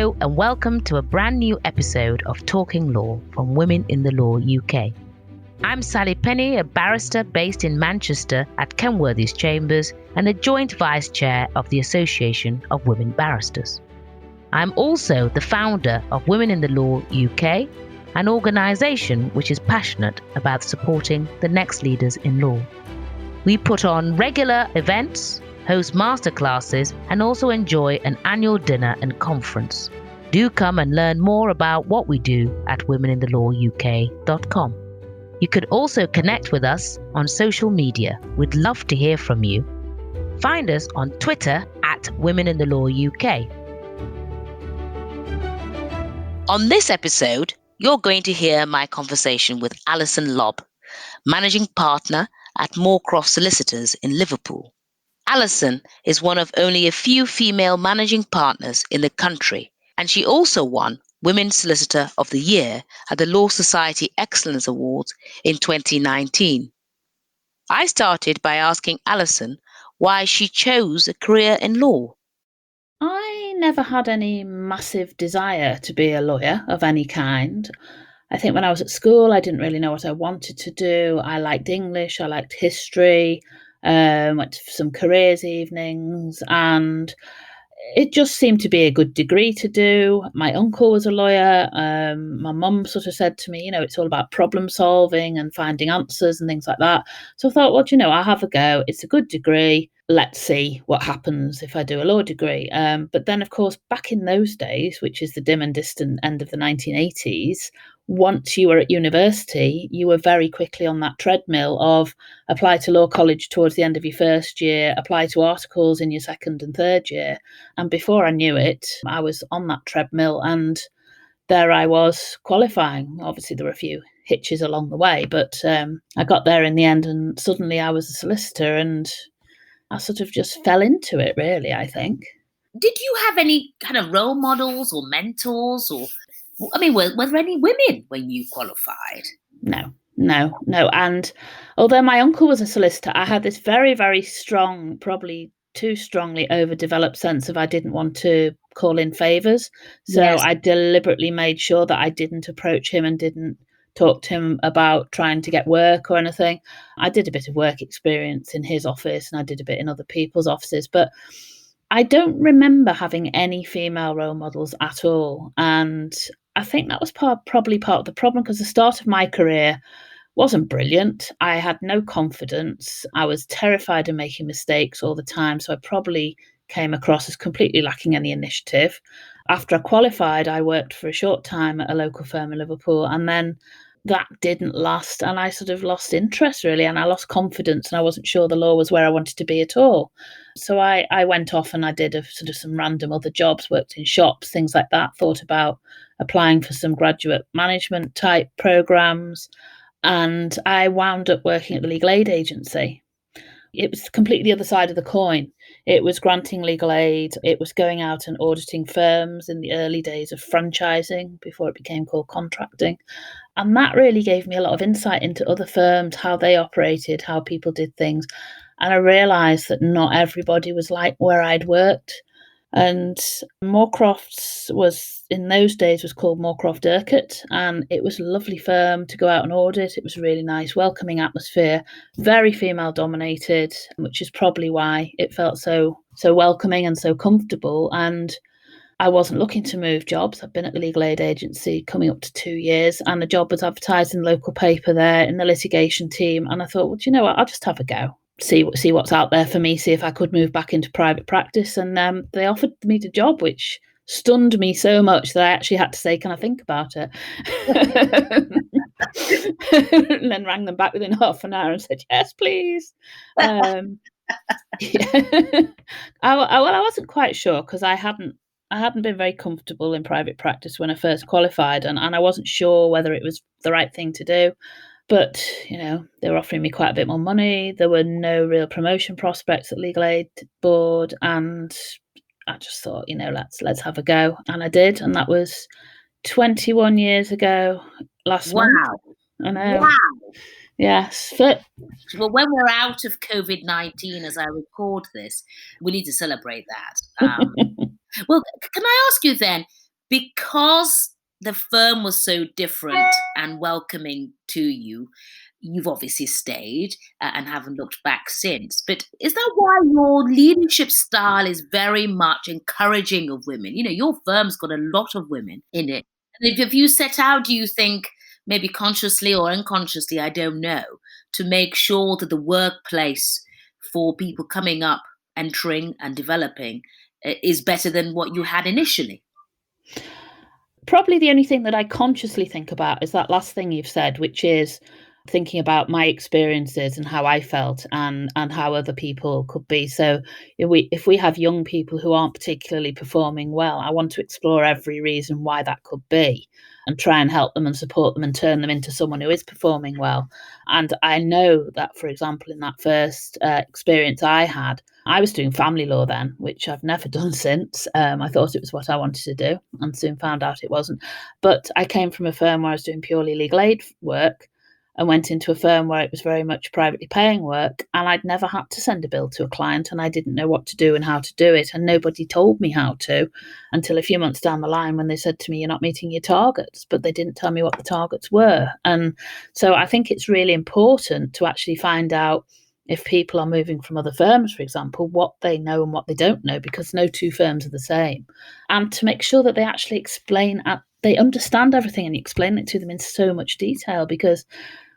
Hello and welcome to a brand new episode of Talking Law from Women in the Law UK. I'm Sally Penni, a barrister based in Manchester at Kenworthy's Chambers and a joint vice chair of the Association of Women Barristers. I'm also the founder of Women in the Law UK, an organisation which is passionate about supporting the next leaders in law. We put on regular events, host masterclasses, and also enjoy an annual dinner and conference. Do come and learn more about what we do at womeninthelawuk.com. You could also connect with us on social media. We'd love to hear from you. Find us on Twitter at Women in the Law UK. On this episode, you're going to hear my conversation with Alison Lobb, Managing Partner at Moorcroft Solicitors in Liverpool. Alison is one of only a few female managing partners in the country, and she also won Women Solicitor of the Year at the Law Society Excellence Awards in 2019. I started by asking Alison why she chose a career in law. I never had any massive desire to be a lawyer of any kind. I think when I was at school, I didn't really know what I wanted to do. I liked English, I liked history, went to some careers evenings, and it just seemed to be a good degree to do. My uncle was a lawyer. My mum sort of said to me, it's all about problem solving and finding answers and things like that. So I thought, well, I'll have a go. It's a good degree. Let's see what happens if I do a law degree. But then, of course, back in those days, which is the dim and distant end of the 1980s, once you were at university, you were very quickly on that treadmill of apply to law college towards the end of your first year, apply to articles in your second and third year. And before I knew it, I was on that treadmill and there I was qualifying. Obviously, there were a few hitches along the way, but I got there in the end and suddenly I was a solicitor and I sort of just fell into it, really, I think. Did you have any kind of role models or mentors were there any women when you qualified? No. And although my uncle was a solicitor, I had this very, very strong, probably too strongly overdeveloped sense of I didn't want to call in favours. So yes. I deliberately made sure that I didn't approach him and didn't talk to him about trying to get work or anything. I did a bit of work experience in his office and I did a bit in other people's offices, but I don't remember having any female role models at all. And I think that was probably part of the problem because the start of my career wasn't brilliant. I had no confidence. I was terrified of making mistakes all the time. So I probably came across as completely lacking any initiative. After I qualified, I worked for a short time at a local firm in Liverpool. And then that didn't last. And I sort of lost interest, really. And I lost confidence. And I wasn't sure the law was where I wanted to be at all. So I went off and I did some random other jobs, worked in shops, things like that, thought about applying for some graduate management type programs. And I wound up working at the legal aid agency. It was completely the other side of the coin. It was granting legal aid. It was going out and auditing firms in the early days of franchising before it became called contracting. And that really gave me a lot of insight into other firms, how they operated, how people did things. And I realised that not everybody was like where I'd worked. And Moorcroft's was, in those days, was called Moorcroft Urquhart, and it was a lovely firm to go out and audit. It was a really nice, welcoming atmosphere, very female dominated, which is probably why it felt so welcoming and so comfortable. And I wasn't looking to move jobs. I've been at the legal aid agency coming up to 2 years, and the job was advertised in the local paper there in the litigation team. And I thought, well, do you know what? I'll just have a go. See what's out there for me, see if I could move back into private practice. And they offered me the job, which stunned me so much that I actually had to say, can I think about it? And then rang them back within half an hour and said, yes, please. Yeah. I wasn't quite sure because I hadn't been very comfortable in private practice when I first qualified, and I wasn't sure whether it was the right thing to do. But, they were offering me quite a bit more money. There were no real promotion prospects at Legal Aid Board. And I just thought, let's have a go. And I did. And that was 21 years ago last month. I know. Wow. Yes. Well, when we're out of COVID-19, as I record this, we need to celebrate that. Well, can I ask you then, Because the firm was so different and welcoming to you, you've obviously stayed and haven't looked back since. But is that why your leadership style is very much encouraging of women? You know, your firm's got a lot of women in it. And if you set out, do you think, maybe consciously or unconsciously, I don't know, to make sure that the workplace for people coming up, entering, and developing is better than what you had initially? Probably the only thing that I consciously think about is that last thing you've said, which is thinking about my experiences and how I felt and how other people could be. So if we have young people who aren't particularly performing well, I want to explore every reason why that could be and try and help them and support them and turn them into someone who is performing well. And I know that, for example, in that first experience I had, I was doing family law then, which I've never done since. I thought it was what I wanted to do and soon found out it wasn't. But I came from a firm where I was doing purely legal aid work and went into a firm where it was very much privately paying work, and I'd never had to send a bill to a client, and I didn't know what to do and how to do it, and nobody told me how to until a few months down the line when they said to me, "You're not meeting your targets," but they didn't tell me what the targets were. And so I think it's really important to actually find out, if people are moving from other firms, for example, what they know and what they don't know, because no two firms are the same, and to make sure that they actually they understand everything and you explain it to them in so much detail, because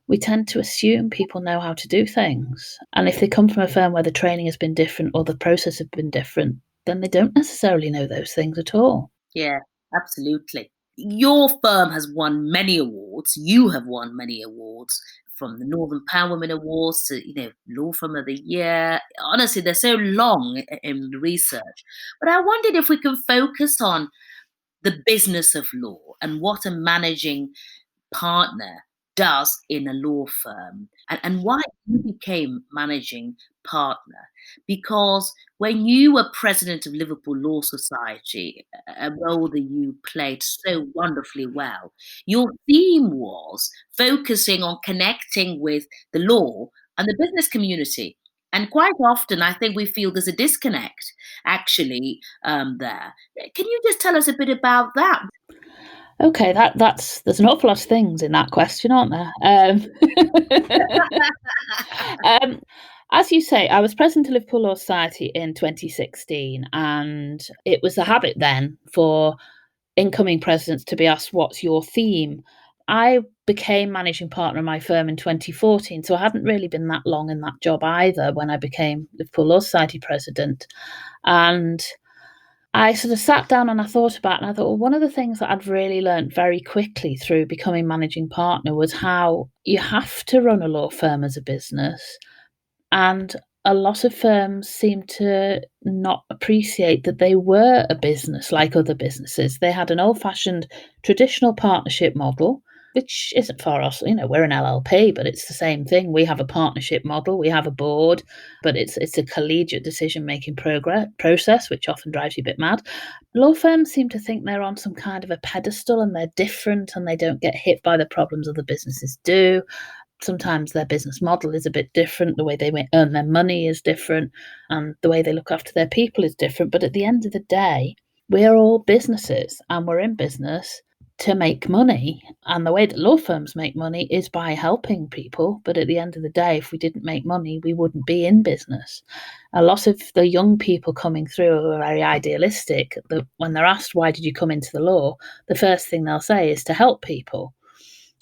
we tend to assume people know how to do things. And if they come from a firm where the training has been different or the process has been different, then they don't necessarily know those things at all. Yeah, absolutely. Your firm has won many awards. You have won many awards, from the Northern Power Women Awards to, Law Firm of the Year. Honestly, they're so long in the research. But I wondered if we can focus on the business of law and what a managing partner does in a law firm, and why you became managing partner. Because when you were president of Liverpool Law Society, a role that you played so wonderfully well, your theme was focusing on connecting with the law and the business community. And quite often, I think we feel there's a disconnect actually there. Can you just tell us a bit about that? Okay, there's an awful lot of things in that question, aren't there? Um, as you say, I was president of Liverpool Law Society in 2016, and it was a habit then for incoming presidents to be asked, "What's your theme?" I became managing partner of my firm in 2014, so I hadn't really been that long in that job either when I became Liverpool Law Society president. And I sort of sat down and I thought about it, and I thought, well, one of the things that I'd really learned very quickly through becoming managing partner was how you have to run a law firm as a business. And a lot of firms seem to not appreciate that they were a business like other businesses. They had an old-fashioned traditional partnership model, which isn't far off. We're an LLP, but it's the same thing. We have a partnership model, we have a board, but it's a collegiate decision-making process, which often drives you a bit mad. Law firms seem to think they're on some kind of a pedestal and they're different and they don't get hit by the problems other businesses do. Sometimes their business model is a bit different, the way they earn their money is different, and the way they look after their people is different. But at the end of the day, we're all businesses and we're in business to make money. And the way that law firms make money is by helping people. But at the end of the day, if we didn't make money, we wouldn't be in business. A lot of the young people coming through are very idealistic. When they're asked, why did you come into the law? The first thing they'll say is to help people.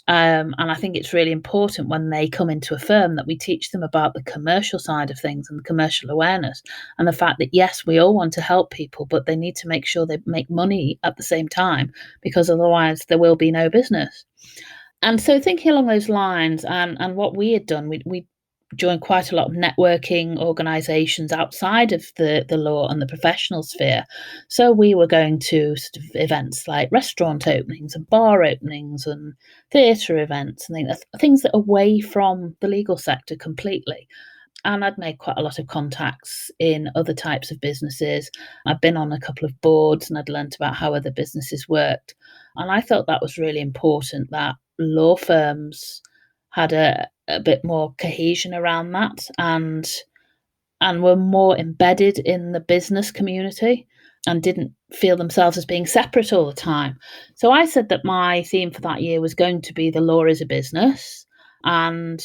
And I think it's really important when they come into a firm that we teach them about the commercial side of things and the commercial awareness, and the fact that, yes, we all want to help people, but they need to make sure they make money at the same time, because otherwise there will be no business. And so thinking along those lines, and what we had done, we joined quite a lot of networking organisations outside of the law and the professional sphere. So we were going to sort of events like restaurant openings and bar openings and theatre events and things that are away from the legal sector completely. And I'd made quite a lot of contacts in other types of businesses. I'd been on a couple of boards and I'd learnt about how other businesses worked. And I felt that was really important, that law firms had a bit more cohesion around that and were more embedded in the business community. and didn't feel themselves as being separate all the time. So I said that my theme for that year was going to be the law is a business. And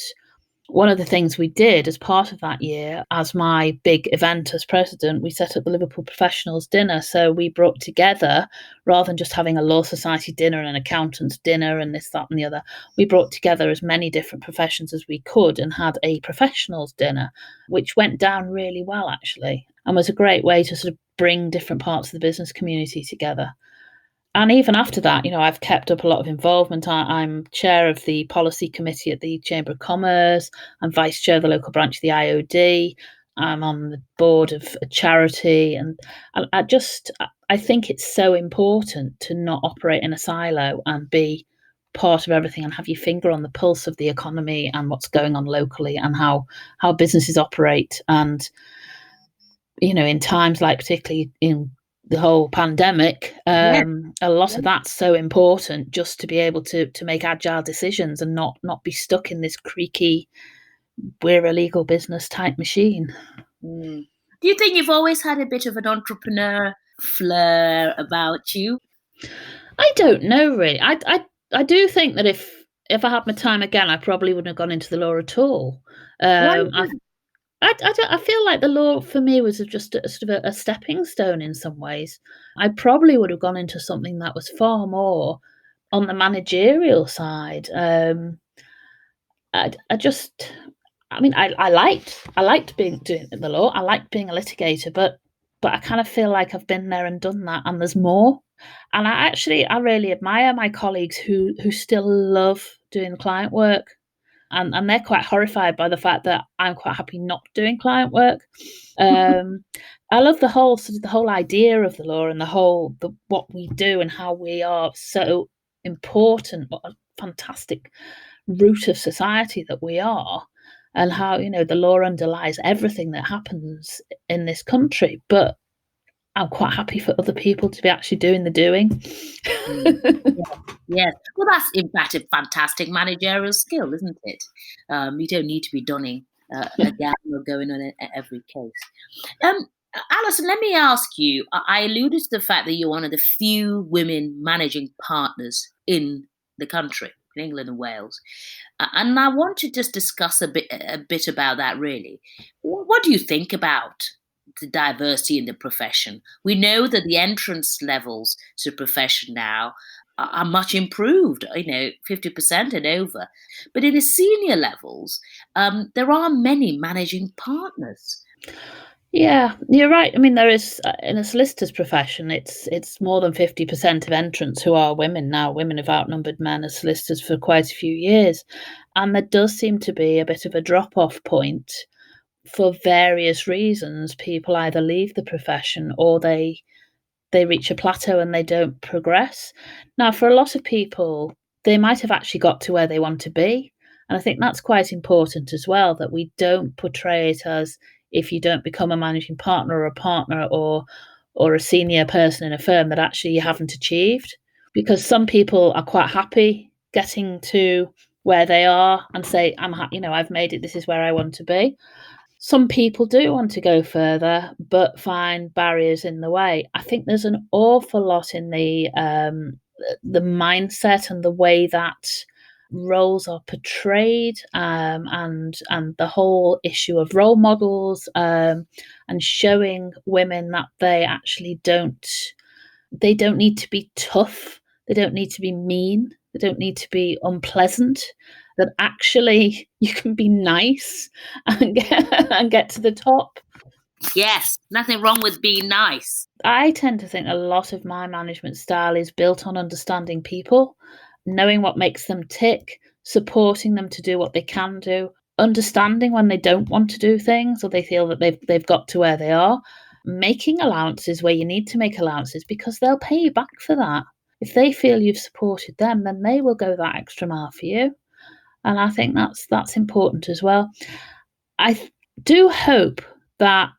one of the things we did as part of that year, as my big event as president, we set up the Liverpool Professionals Dinner. So we brought together, rather than just having a law society dinner and an accountant's dinner and this, that, and the other, we brought together as many different professions as we could and had a professionals dinner, which went down really well, actually, and was a great way to sort of bring different parts of the business community together. And even after that, I've kept up a lot of involvement. I'm chair of the policy committee at the Chamber of Commerce. I'm vice chair of the local branch of the IOD. I'm on the board of a charity. And I think it's so important to not operate in a silo and be part of everything and have your finger on the pulse of the economy and what's going on locally and how businesses operate. And, in times like particularly in the whole pandemic, a lot of that's so important, just to be able to make agile decisions and not be stuck in this creaky, we're a legal business type machine. Do you think you've always had a bit of an entrepreneur flair about you? I don't know, really. I do think that if I had my time again, I probably wouldn't have gone into the law at all. I feel like the law for me was just a sort of a stepping stone in some ways. I probably would have gone into something that was far more on the managerial side. I liked doing the law. I liked being a litigator, but I kind of feel like I've been there and done that, and there's more. And I really admire my colleagues who still love doing client work. And they're quite horrified by the fact that I'm quite happy not doing client work. I love the whole idea of the law and what we do and how we are so important. What a fantastic root of society that we are, and how the law underlies everything that happens in this country. But I'm quite happy for other people to be actually doing the doing. Yes. Well, that's in fact a fantastic managerial skill, isn't it? You don't need to be donning a gown or going on every case. Alison, let me ask you, I alluded to the fact that you're one of the few women managing partners in the country, in England and Wales. And I want to just discuss a bit about that, really. What do you think about the diversity in the profession? We know that the entrance levels to the profession now are much improved, 50% and over. But in the senior levels, there are many managing partners. Yeah, you're right. I mean, there is in a solicitor's profession, it's more than 50% of entrants who are women now. Women have outnumbered men as solicitors for quite a few years, and there does seem to be a bit of a drop-off point for various reasons. People either leave the profession or they reach a plateau and they don't progress. Now, for a lot of people, they might have actually got to where they want to be, and I think that's quite important as well, that we don't portray it as if you don't become a managing partner or a partner or a senior person in a firm that actually you haven't achieved. Because some people are quite happy getting to where they are and say, I've made it, this is where I want to be. Some people do want to go further, but find barriers in the way. I think there's an awful lot in the mindset and the way that roles are portrayed, and the whole issue of role models, and showing women that they actually don't need to be tough, they don't need to be mean, they don't need to be unpleasant, that actually you can be nice and get to the top. Yes, nothing wrong with being nice. I tend to think a lot of my management style is built on understanding people, knowing what makes them tick, supporting them to do what they can do, understanding when they don't want to do things or they feel that they've got to where they are, making allowances where you need to make allowances because they'll pay you back for that. If they feel you've supported them, then they will go that extra mile for you. And I think that's important as well. I do hope that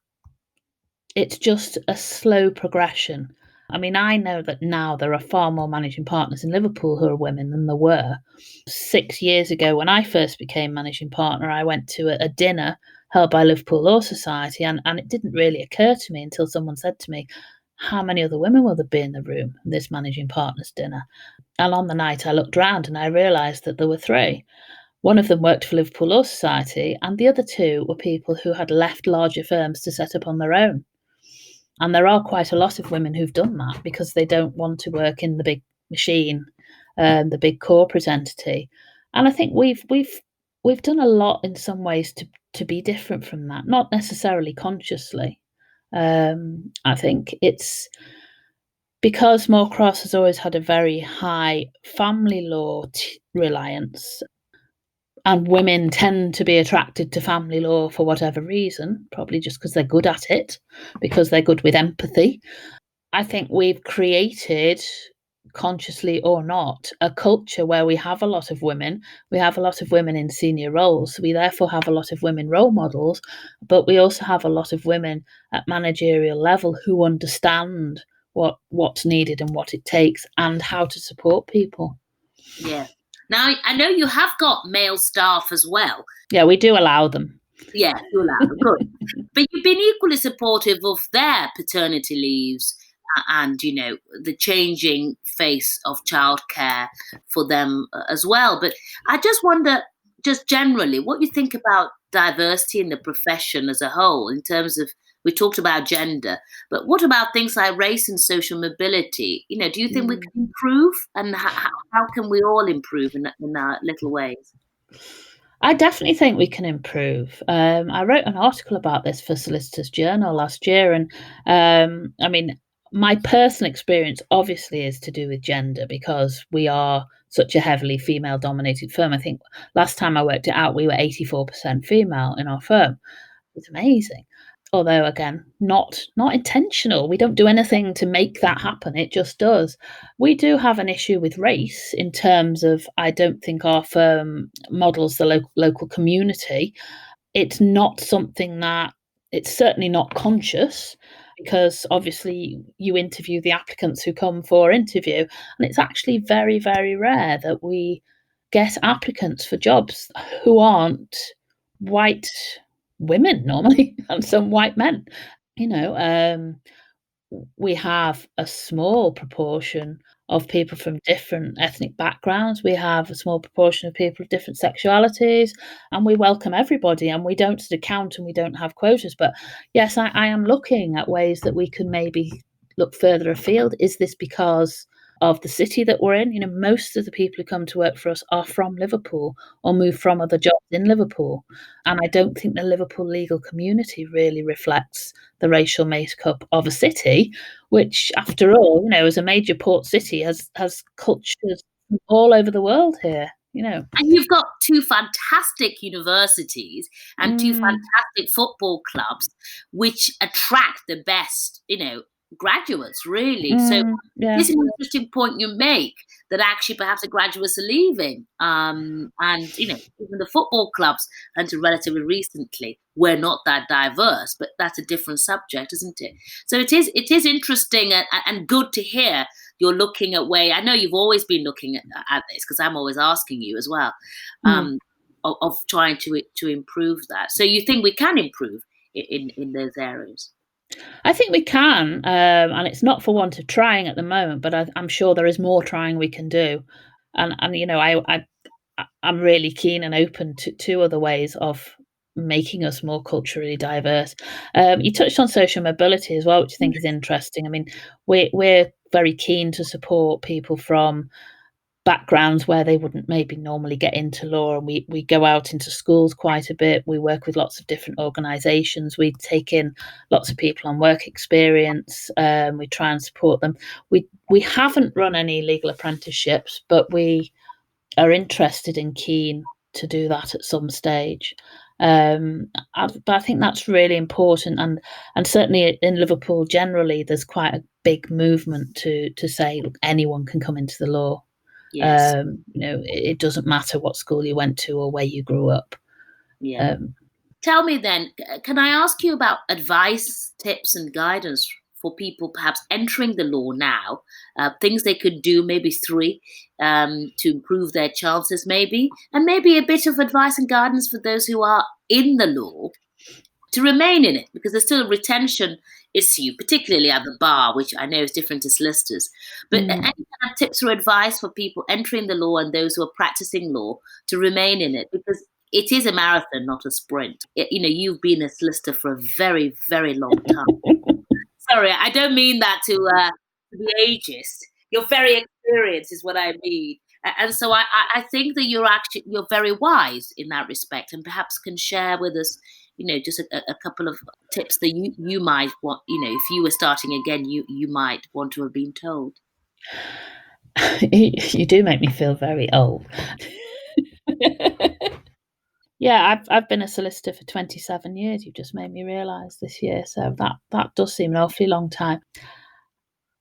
it's just a slow progression. I mean, I know that now there are far more managing partners in Liverpool who are women than there were. 6 years ago, when I first became managing partner, I went to a dinner held by Liverpool Law Society, and it didn't really occur to me until someone said to me, how many other women will there be in the room in this managing partners dinner? And on the night I looked round and I realised that there were 3. One of them worked for Liverpool Law Society, and the other 2 were people who had left larger firms to set up on their own. And there are quite a lot of women who've done that because they don't want to work in the big machine, the big corporate entity. And I think we've done a lot in some ways to be different from that, not necessarily consciously. I think it's because Moorcroft has always had a very high family law reliance, and women tend to be attracted to family law for whatever reason, probably just because they're good at it, because they're good with empathy. I think we've created, consciously or not, a culture where we have a lot of women. We have a lot of women in senior roles. We therefore have a lot of women role models, but we also have a lot of women at managerial level who understand what's needed and what it takes and how to support people. Yeah. Now, I know you have got male staff as well. Yeah, we do allow them. Yeah, you allow them. Good. But you've been equally supportive of their paternity leaves and, the changing face of childcare for them as well. But I just wonder, just generally, what you think about diversity in the profession as a whole in terms of, we talked about gender, but what about things like race and social mobility? Do you think we can improve, and how can we all improve in our little ways? I definitely think we can improve. I wrote an article about this for Solicitors Journal last year, and I mean, my personal experience obviously is to do with gender because we are such a heavily female-dominated firm. I think last time I worked it out, we were 84% female in our firm. It's amazing. Although, again, not intentional. We don't do anything to make that happen. It just does. We do have an issue with race in terms of, I don't think our firm models the local community. It's not something it's certainly not conscious, because obviously you interview the applicants who come for interview, and it's actually very, very rare that we get applicants for jobs who aren't white women normally and some white men. We have a small proportion of people from different ethnic backgrounds. We have a small proportion of people of different sexualities, and we welcome everybody, and we don't sort of count and we don't have quotas. But yes, I am looking at ways that we can maybe look further afield. Is this because of the city that we're in? Most of the people who come to work for us are from Liverpool or move from other jobs in Liverpool. And I don't think the Liverpool legal community really reflects the racial makeup of a city, which, after all, as a major port city, has cultures all over the world here. And you've got 2 fantastic universities and 2 fantastic football clubs, which attract the best, graduates, really. So this is an interesting point you make, that actually perhaps the graduates are leaving. And, even the football clubs, until relatively recently, were not that diverse, but that's a different subject, isn't it? So it is interesting and good to hear you're looking at I know you've always been looking at this, because I'm always asking you as well, of trying to improve that. So you think we can improve in those areas? I think we can, and it's not for want of trying at the moment, but I'm sure there is more trying we can do. And I'm really keen and open to other ways of making us more culturally diverse. You touched on social mobility as well, which I think is interesting. I mean, we're very keen to support people from backgrounds where they wouldn't maybe normally get into law, and we go out into schools quite a bit. We work with lots of different organisations. We take in lots of people on work experience. We try and support them. We haven't run any legal apprenticeships, but we are interested and keen to do that at some stage. But I think that's really important, and certainly in Liverpool generally, there's quite a big movement to say, look, anyone can come into the law. Yes. It doesn't matter what school you went to or where you grew up. Yeah. Tell me then, can I ask you about advice, tips and guidance for people perhaps entering the law now, things they could do, maybe 3, to improve their chances maybe, and maybe a bit of advice and guidance for those who are in the law to remain in it, because there's still a retention issue, particularly at the bar, which I know is different to solicitors. But any kind of tips or advice for people entering the law and those who are practicing law to remain in it? Because it is a marathon, not a sprint. You've been a solicitor for a very, very long time. Sorry, I don't mean that to be ageist. You're very experienced, is what I mean. And so I think that you're very wise in that respect, and perhaps can share with us, just a couple of tips that you might want, if you were starting again, you might want to have been told. You do make me feel very old. Yeah, I've been a solicitor for 27 years. You've just made me realise this year. So that does seem an awfully long time.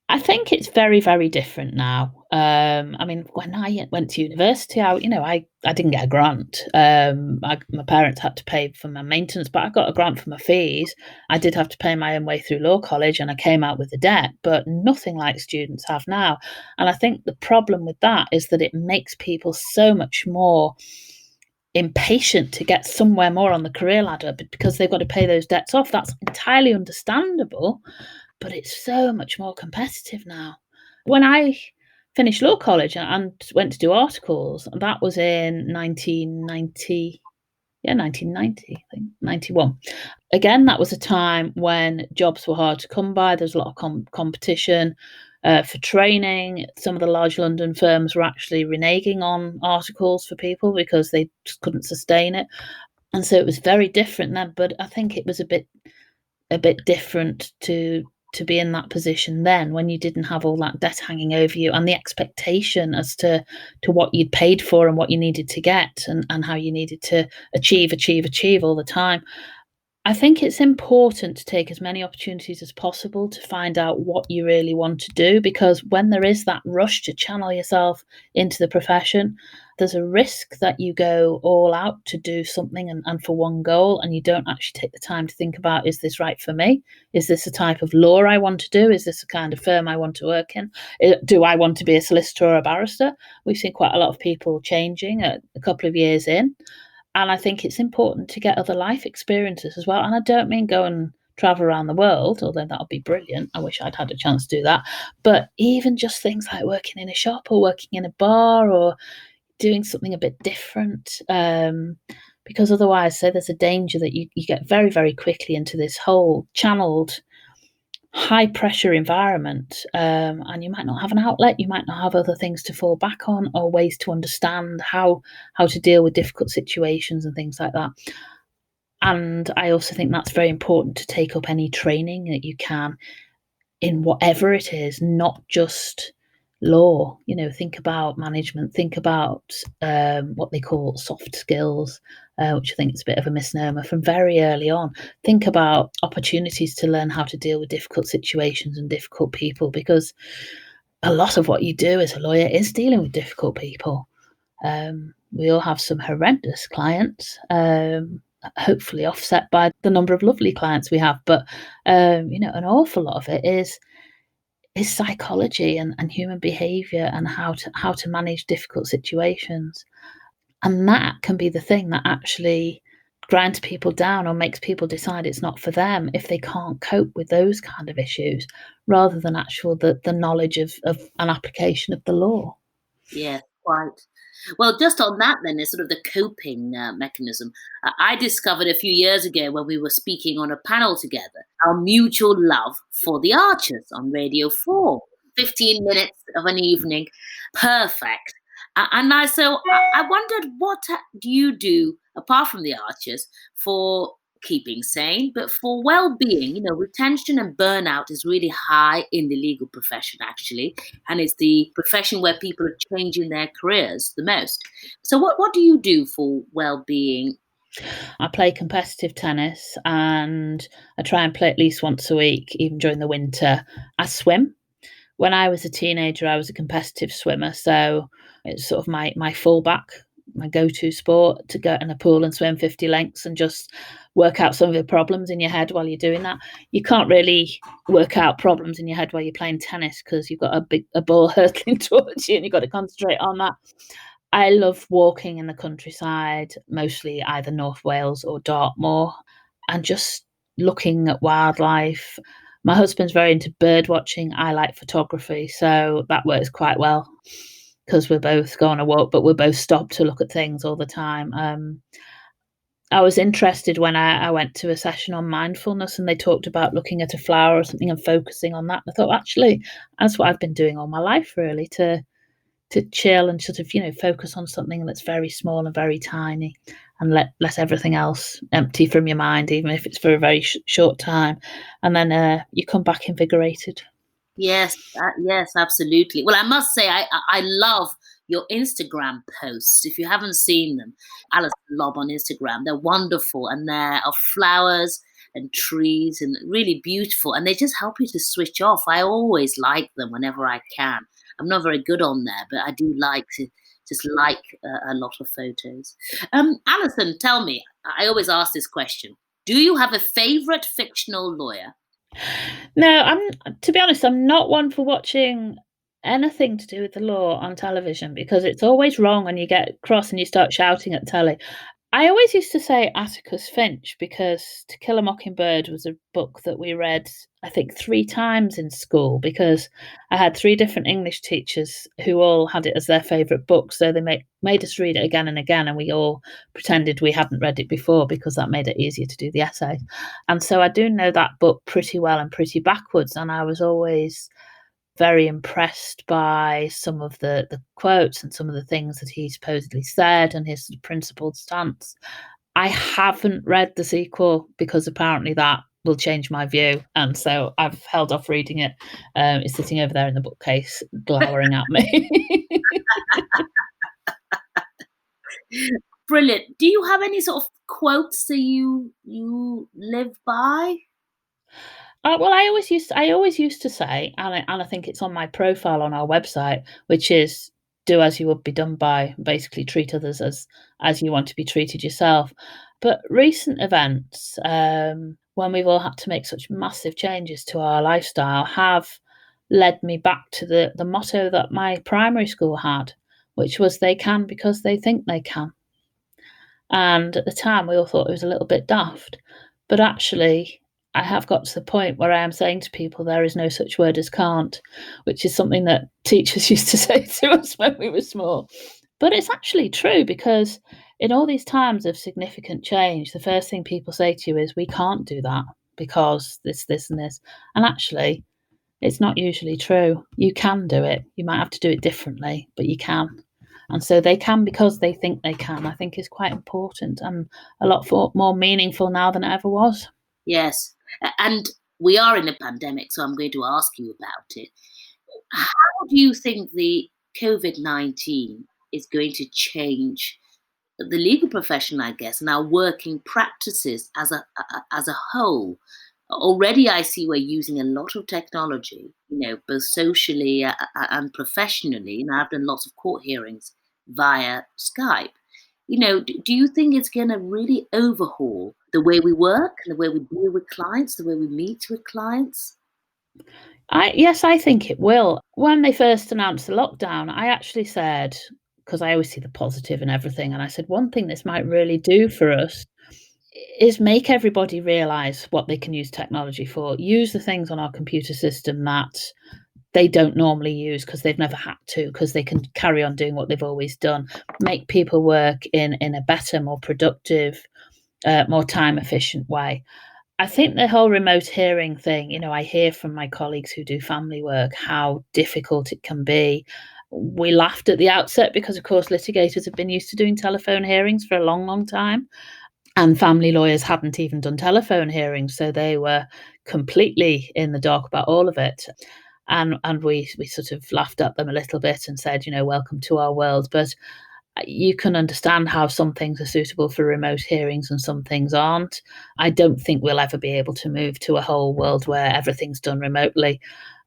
I think it's very, very different now. I mean, when I went to university, I didn't get a grant. My parents had to pay for my maintenance, but I got a grant for my fees. I did have to pay my own way through law college, and I came out with a debt, but nothing like students have now. And I think the problem with that is that it makes people so much more impatient to get somewhere more on the career ladder, but because they've got to pay those debts off. That's entirely understandable, but it's so much more competitive now. When I finished law college and went to do articles, that was in 1990, I think, 91. Again, that was a time when jobs were hard to come by. There was a lot of competition for training. Some of the large London firms were actually reneging on articles for people because they just couldn't sustain it. And so it was very different then, but I think it was a bit different to be in that position then, when you didn't have all that debt hanging over you and the expectation as to what you'd paid for and what you needed to get and how you needed to achieve all the time. I think it's important to take as many opportunities as possible to find out what you really want to do, because when there is that rush to channel yourself into the profession, there's a risk that you go all out to do something and for one goal, and you don't actually take the time to think about, is this right for me? Is this a type of law I want to do? Is this a kind of firm I want to work in? Do I want to be a solicitor or a barrister? We've seen quite a lot of people changing a couple of years in. And I think it's important to get other life experiences as well. And I don't mean go and travel around the world, although that would be brilliant. I wish I'd had a chance to do that. But even just things like working in a shop or working in a bar or doing something a bit different. Because otherwise, there's a danger that you get very, very quickly into this whole channeled high pressure environment, and you might not have an outlet, you might not have other things to fall back on or ways to understand how to deal with difficult situations and things like that. And I also think that's very important, to take up any training that you can in whatever it is, not just law. Think about management, think about what they call soft skills, which I think is a bit of a misnomer, from very early on. Think about opportunities to learn how to deal with difficult situations and difficult people, because a lot of what you do as a lawyer is dealing with difficult people. We all have some horrendous clients, hopefully offset by the number of lovely clients we have, but an awful lot of it is psychology and human behavior and how to manage difficult situations. And that can be the thing that actually grinds people down or makes people decide it's not for them, if they can't cope with those kind of issues, rather than the knowledge of an application of the law. Yeah, quite. Well, just on that then, is sort of the coping mechanism. I discovered a few years ago when we were speaking on a panel together, our mutual love for The Archers on Radio 4. 15 minutes of an evening, perfect. And I wondered, what do you do, apart from The Archers, for keeping sane, but for well-being? Retention and burnout is really high in the legal profession, actually, and it's the profession where people are changing their careers the most. So what do you do for well-being? I play competitive tennis, and I try and play at least once a week, even during the winter. I swim. When I was a teenager, I was a competitive swimmer, so it's sort of my fallback, my go-to sport, to go in a pool and swim 50 lengths and just work out some of the problems in your head while you're doing that. You can't really work out problems in your head while you're playing tennis, because you've got a ball hurtling towards you and you've got to concentrate on that. I love walking in the countryside, mostly either North Wales or Dartmoor, and just looking at wildlife, My husband's very into bird watching. I like photography, so that works quite well because we both go on a walk, but we're both stopped to look at things all the time. I was interested when I went to a session on mindfulness and they talked about looking at a flower or something and focusing on that. I thought, actually, that's what I've been doing all my life, really, to chill and sort of, focus on something that's very small and very tiny and let everything else empty from your mind, even if it's for a very short time. And then you come back invigorated. Yes, yes, absolutely. Well, I must say, I love your Instagram posts. If you haven't seen them, Alison Lobb on Instagram, they're wonderful, and they're of flowers and trees and really beautiful, and they just help you to switch off. I always like them whenever I can. I'm not very good on there, but I do like to just like a lot of photos. Alison, tell me, I always ask this question. Do you have a favorite fictional lawyer? No, to be honest, I'm not one for watching anything to do with the law on television because it's always wrong and you get cross and you start shouting at telly. I always used to say Atticus Finch because To Kill a Mockingbird was a book that we read, I think, 3 times in school because I had 3 different English teachers who all had it as their favourite book. So they made us read it again and again, and we all pretended we hadn't read it before because that made it easier to do the essay. And so I do know that book pretty well and pretty backwards, and I was always very impressed by some of the quotes and some of the things that he supposedly said and his principled stance. I haven't read the sequel because apparently that will change my view, and so I've held off reading it. It's sitting over there in the bookcase, glowering at me. Brilliant. Do you have any sort of quotes that you live by? Well, I always used to say, and I think it's on my profile on our website, which is do as you would be done by. Basically, treat others as you want to be treated yourself. But recent events, when we've all had to make such massive changes to our lifestyle, have led me back to the motto that my primary school had, which was "They can because they think they can." And at the time, we all thought it was a little bit daft, but actually, I have got to the point where I am saying to people, there is no such word as can't, which is something that teachers used to say to us when we were small. But it's actually true because in all these times of significant change, the first thing people say to you is, we can't do that because this, and this. And actually, it's not usually true. You can do it. You might have to do it differently, but you can. And so they can because they think they can, I think is quite important and a lot more meaningful now than it ever was. Yes. And we are in a pandemic, so I'm going to ask you about it. How do you think the COVID-19 is going to change the legal profession, I guess, and our working practices as a whole? Already, I see we're using a lot of technology, both socially and professionally. And I've done lots of court hearings via Skype. Do you think it's going to really overhaul the way we work, the way we deal with clients, the way we meet with clients? Yes, I think it will. When they first announced the lockdown, I actually said, because I always see the positive in everything, and I said, one thing this might really do for us is make everybody realise what they can use technology for. Use the things on our computer system that they don't normally use because they've never had to, because they can carry on doing what they've always done. Make people work in a better, more productive, more time efficient way. I think the whole remote hearing thing, I hear from my colleagues who do family work how difficult it can be. We laughed at the outset because, of course, litigators have been used to doing telephone hearings for a long, long time. And family lawyers hadn't even done telephone hearings, so they were completely in the dark about all of it. And we sort of laughed at them a little bit and said, welcome to our world. But you can understand how some things are suitable for remote hearings and some things aren't. I don't think we'll ever be able to move to a whole world where everything's done remotely.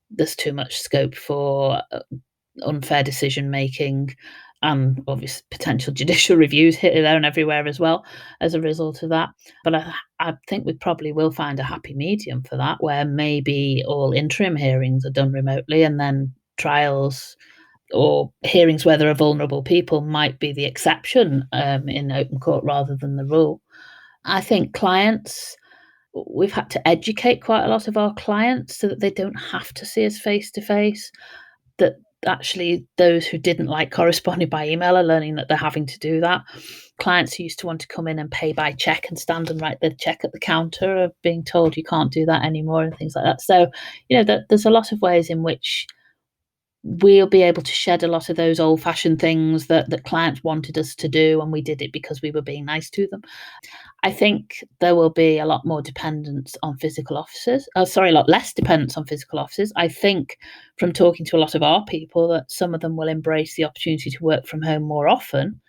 There's too much scope for unfair decision making and obvious potential judicial reviews here, there and everywhere as well as a result of that. But I think we probably will find a happy medium for that, where maybe all interim hearings are done remotely and then trials or hearings where there are vulnerable people might be the exception in open court rather than the rule. I think clients we've had to educate quite a lot of our clients so that they don't have to see us face to face, that actually those who didn't like corresponding by email are learning that they're having to do that. Clients who used to want to come in and pay by check and stand and write the check at the counter are being told you can't do that anymore and things like that. So, there's a lot of ways in which we'll be able to shed a lot of those old-fashioned things that clients wanted us to do, and we did it because we were being nice to them. I think there will be a lot more dependence on physical offices. A lot less dependence on physical offices. I think from talking to a lot of our people that some of them will embrace the opportunity to work from home more often,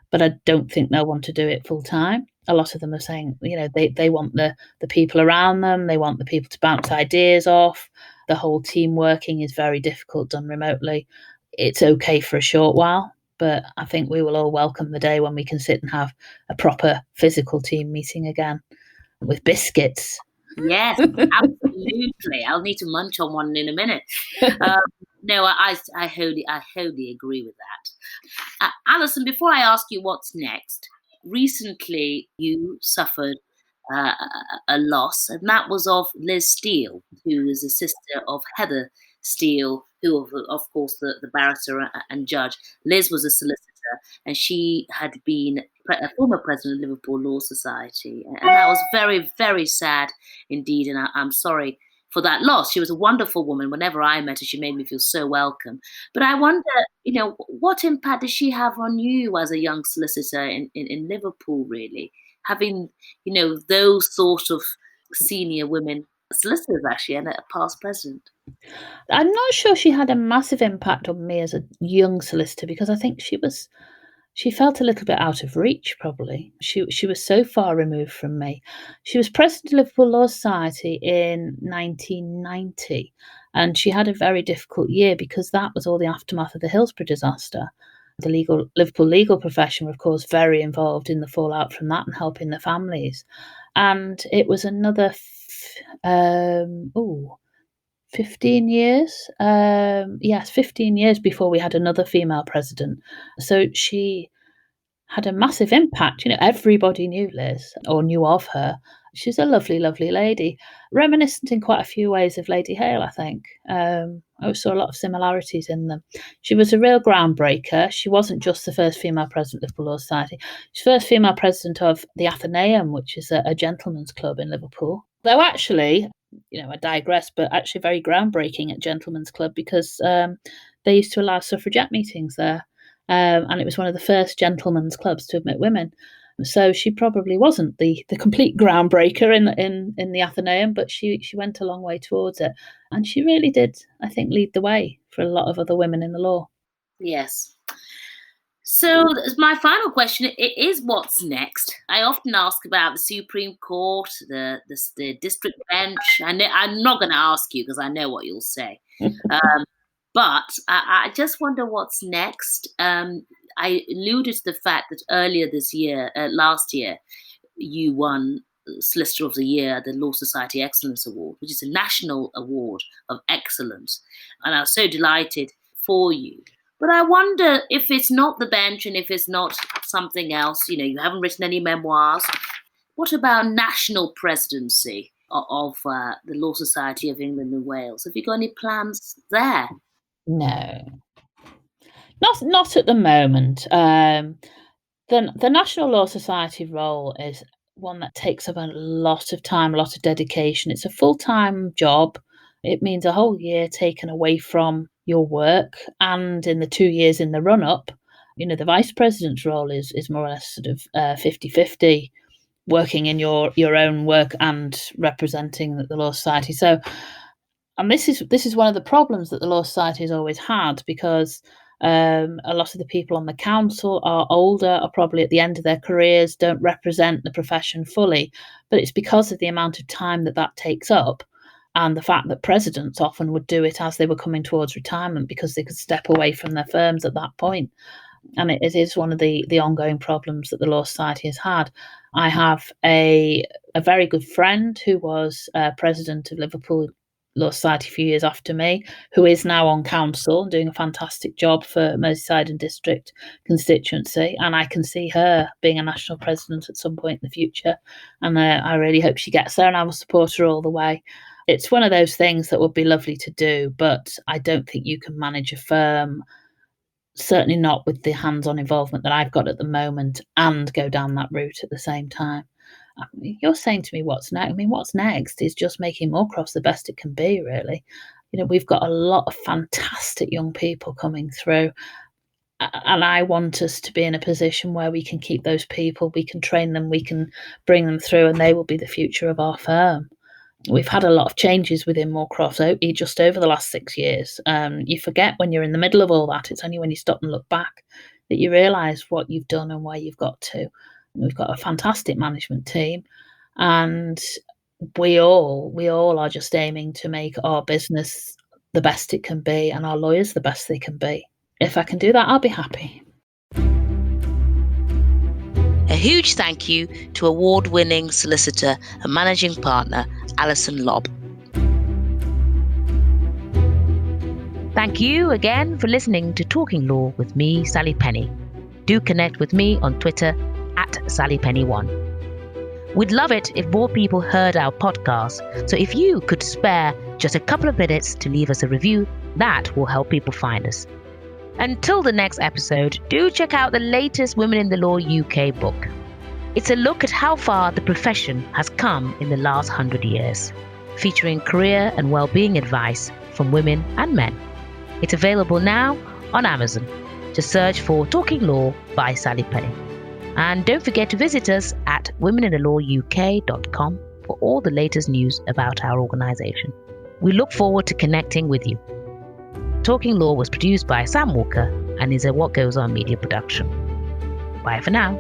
but I don't think they'll want to do it full time. A lot of them are saying, they want the people around them. They want the people to bounce ideas off. The whole team working is very difficult done remotely. It's okay for a short while, but I think we will all welcome the day when we can sit and have a proper physical team meeting again with biscuits. Yes, absolutely. I'll need to munch on one in a minute. No, I wholly agree with that. Alison, before I ask you what's next, recently you suffered a loss, and that was of Liz Steele, who is a sister of Heather Steele, who, of course, the barrister and judge. Liz was a solicitor, and she had been a former president of Liverpool Law Society, and that was very, very sad indeed. And I'm sorry for that loss. She was a wonderful woman. Whenever I met her, she made me feel so welcome. But I wonder, what impact does she have on you as a young solicitor in Liverpool, really? Having, those sort of senior women solicitors, actually, and a past president. I'm not sure she had a massive impact on me as a young solicitor, because I think she felt a little bit out of reach, probably. She was so far removed from me. She was president of Liverpool Law Society in 1990, and she had a very difficult year because that was all the aftermath of the Hillsborough disaster. The Liverpool legal profession were, of course, very involved in the fallout from that and helping the families. And it was another 15 years. 15 years before we had another female president. So she had a massive impact. Everybody knew Liz or knew of her. She's a lovely, lovely lady, reminiscent in quite a few ways of Lady Hale, I think. I saw a lot of similarities in them. She was a real groundbreaker. She wasn't just the first female president of the Liverpool Law Society. She's the first female president of the Athenaeum, which is a gentleman's club in Liverpool. Though actually, I digress, but actually very groundbreaking at Gentlemen's Club, because they used to allow suffragette meetings there. And it was one of the first gentlemen's clubs to admit women. So she probably wasn't the complete groundbreaker in the Athenaeum, but she went a long way towards it. And she really did, I think, lead the way for a lot of other women in the law. Yes. So my final question is, what's next? I often ask about the Supreme Court, the district bench. I'm not going to ask you because I know what you'll say. But I just wonder what's next. I alluded to the fact that earlier last year, you won Solicitor of the Year, the Law Society Excellence Award, which is a national award of excellence. And I was so delighted for you. But I wonder if it's not the bench and if it's not something else, you haven't written any memoirs. What about national presidency of the Law Society of England and Wales? Have you got any plans there? No, not at the moment. The National Law Society role is one that takes up a lot of time, a lot of dedication. It's a full-time job. It means a whole year taken away from your work, and in the 2 years in the run-up, the vice president's role is more or less sort of 50-50, working in your own work and representing the Law Society. So, and this is one of the problems that the Law Society has always had, because a lot of the people on the council are older, are probably at the end of their careers, don't represent the profession fully. But it's because of the amount of time that takes up, and the fact that presidents often would do it as they were coming towards retirement because they could step away from their firms at that point. And it is one of the ongoing problems that the Law Society has had. I have a very good friend who was president of Liverpool Law Society a few years after me, who is now on council and doing a fantastic job for Merseyside and District constituency. And I can see her being a national president at some point in the future. And I really hope she gets there, and I will support her all the way. It's one of those things that would be lovely to do, but I don't think you can manage a firm, certainly not with the hands-on involvement that I've got at the moment, and go down that route at the same time. You're saying to me what's next. I mean, what's next is just making Moorcroft the best it can be, really. We've got a lot of fantastic young people coming through, and I want us to be in a position where we can keep those people, we can train them, we can bring them through, and they will be the future of our firm. We've had a lot of changes within Moorcroft just over the last 6 years. You forget when you're in the middle of all that. It's only when you stop and look back that you realise what you've done and where you've got to. We've got a fantastic management team, and we all are just aiming to make our business the best it can be and our lawyers the best they can be. If I can do that, I'll be happy. A huge thank you to award-winning solicitor and managing partner Alison Lobb. Thank you again for listening to Talking Law with me, Sally Penni. Do connect with me on Twitter @SallyPenny1. We'd love it if more people heard our podcast, so if you could spare just a couple of minutes to leave us a review, that will help people find us. Until the next episode, do check out the latest Women in the Law UK book. It's a look at how far the profession has come in the last 100 years, featuring career and well-being advice from women and men. It's available now on Amazon. Just search for Talking Law by Sally Penni. And don't forget to visit us at womeninthelawuk.com for all the latest news about our organisation. We look forward to connecting with you. Talking Law was produced by Sam Walker and is a What Goes On media production. Bye for now.